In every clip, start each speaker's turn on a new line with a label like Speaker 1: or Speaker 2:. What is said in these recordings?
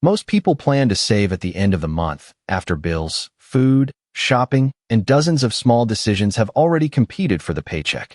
Speaker 1: Most people plan to save at the end of the month, after bills, food, shopping, and dozens of small decisions have already competed for the paycheck.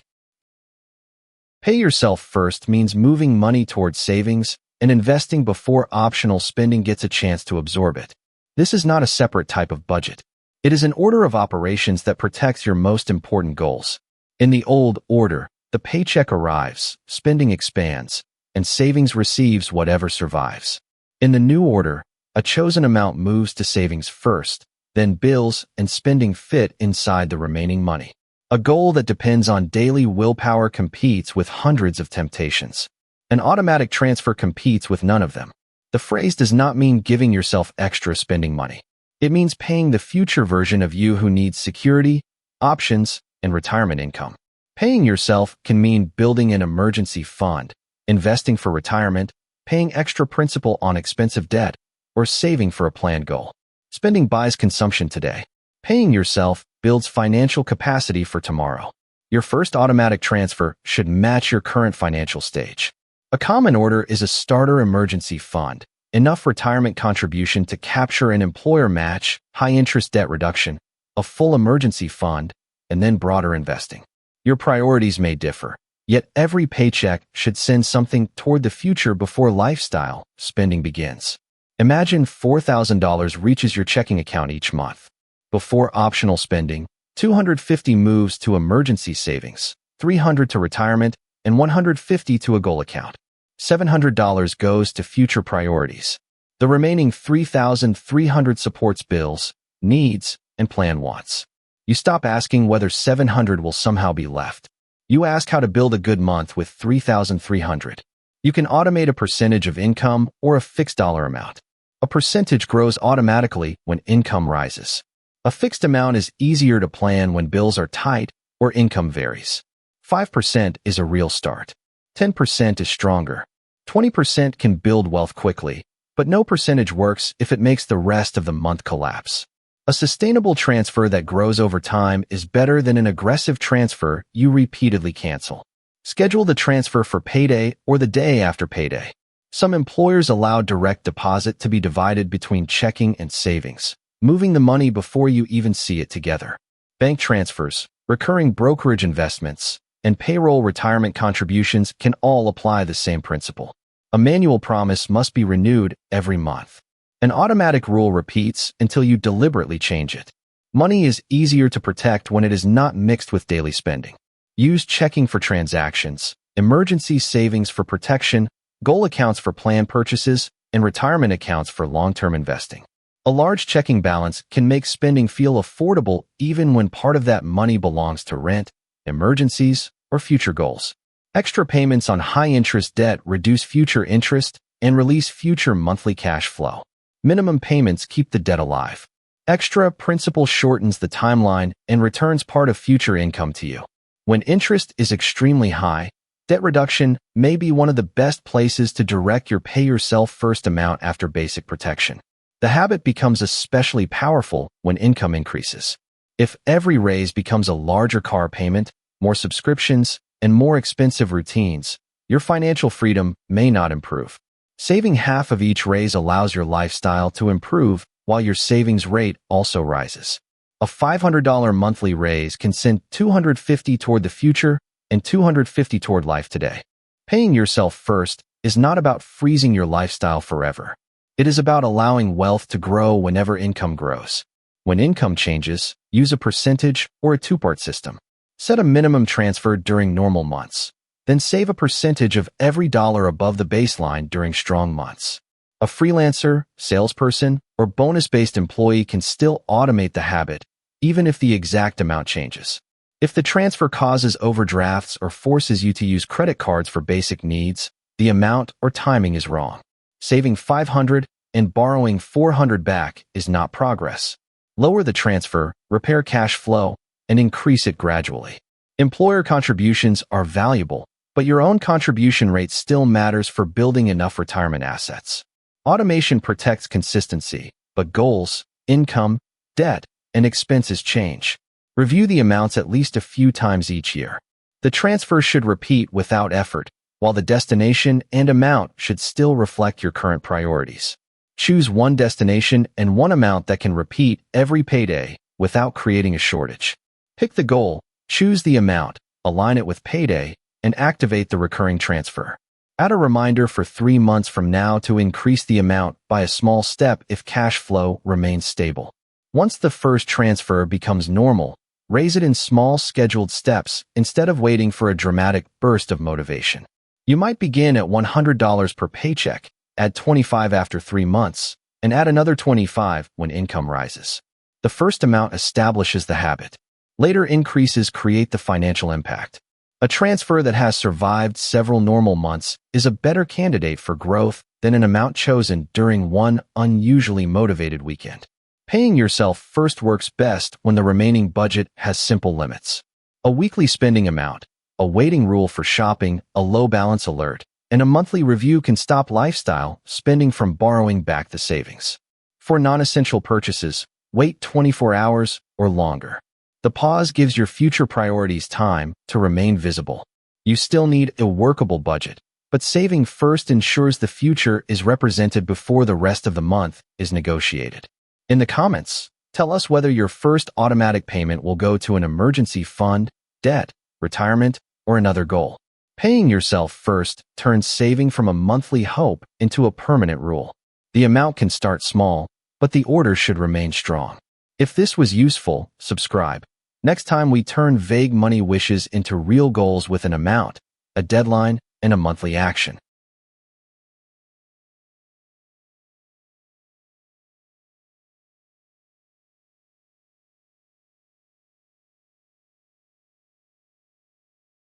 Speaker 1: Pay yourself first means moving money towards savings and investing before optional spending gets a chance to absorb it. This is not a separate type of budget. It is an order of operations that protects your most important goals. In the old order, the paycheck arrives, spending expands, and savings receives whatever survives. In the new order, a chosen amount moves to savings first, then bills and spending fit inside the remaining money. A goal that depends on daily willpower competes with hundreds of temptations. An automatic transfer competes with none of them. The phrase does not mean giving yourself extra spending money. It means paying the future version of you who needs security, options, and retirement income. Paying yourself can mean building an emergency fund, investing for retirement, paying extra principal on expensive debt, or saving for a planned goal. Spending buys consumption today. Paying yourself builds financial capacity for tomorrow. Your first automatic transfer should match your current financial stage. A common order is a starter emergency fund, enough retirement contribution to capture an employer match, high-interest debt reduction, a full emergency fund, and then broader investing. Your priorities may differ, yet every paycheck should send something toward the future before lifestyle spending begins. Imagine $4,000 reaches your checking account each month. Before optional spending, $250 moves to emergency savings, $300 to retirement, and $150 to a goal account. $700 goes to future priorities. The remaining $3,300 supports bills, needs, and plan wants. You stop asking whether $700 will somehow be left. You ask how to build a good month with $3,300. You can automate a percentage of income or a fixed dollar amount. A percentage grows automatically when income rises. A fixed amount is easier to plan when bills are tight or income varies. 5% is a real start. 10% is stronger. 20% can build wealth quickly, but no percentage works if it makes the rest of the month collapse. A sustainable transfer that grows over time is better than an aggressive transfer you repeatedly cancel. Schedule the transfer for payday or the day after payday. Some employers allow direct deposit to be divided between checking and savings, moving the money before you even see it together. Bank transfers, recurring brokerage investments, and payroll retirement contributions can all apply the same principle. A manual promise must be renewed every month. An automatic rule repeats until you deliberately change it. Money is easier to protect when it is not mixed with daily spending. Use checking for transactions, emergency savings for protection, goal accounts for planned purchases, and retirement accounts for long-term investing. A large checking balance can make spending feel affordable even when part of that money belongs to rent, emergencies, or future goals. Extra payments on high-interest debt reduce future interest and release future monthly cash flow. Minimum payments keep the debt alive. Extra principal shortens the timeline and returns part of future income to you. When interest is extremely high, debt reduction may be one of the best places to direct your pay-yourself-first amount after basic protection. The habit becomes especially powerful when income increases. If every raise becomes a larger car payment, more subscriptions, and more expensive routines, your financial freedom may not improve. Saving half of each raise allows your lifestyle to improve while your savings rate also rises. A $500 monthly raise can send $250 toward the future and $250 toward life today. Paying yourself first is not about freezing your lifestyle forever. It is about allowing wealth to grow whenever income grows. When income changes, use a percentage or a two-part system. Set a minimum transfer during normal months. Then save a percentage of every dollar above the baseline during strong months. A freelancer, salesperson, or bonus-based employee can still automate the habit, even if the exact amount changes. If the transfer causes overdrafts or forces you to use credit cards for basic needs, the amount or timing is wrong. Saving $500 and borrowing $400 back is not progress. Lower the transfer, repair cash flow, and increase it gradually. Employer contributions are valuable, but your own contribution rate still matters for building enough retirement assets. Automation protects consistency, but goals, income, debt, and expenses change. Review the amounts at least a few times each year. The transfer should repeat without effort, while the destination and amount should still reflect your current priorities. Choose one destination and one amount that can repeat every payday without creating a shortage. Pick the goal, choose the amount, align it with payday, and activate the recurring transfer. Add a reminder for 3 months from now to increase the amount by a small step if cash flow remains stable. Once the first transfer becomes normal, raise it in small scheduled steps instead of waiting for a dramatic burst of motivation. You might begin at $100 per paycheck, add $25 after 3 months, and add another $25 when income rises. The first amount establishes the habit. Later increases create the financial impact. A transfer that has survived several normal months is a better candidate for growth than an amount chosen during one unusually motivated weekend. Paying yourself first works best when the remaining budget has simple limits. A weekly spending amount, a waiting rule for shopping, a low balance alert, and a monthly review can stop lifestyle spending from borrowing back the savings. For non-essential purchases, wait 24 hours or longer. The pause gives your future priorities time to remain visible. You still need a workable budget, but saving first ensures the future is represented before the rest of the month is negotiated. In the comments, tell us whether your first automatic payment will go to an emergency fund, debt, retirement, or another goal. Paying yourself first turns saving from a monthly hope into a permanent rule. The amount can start small, but the order should remain strong. If this was useful, subscribe. Next time we turn vague money wishes into real goals with an amount, a deadline, and a monthly action.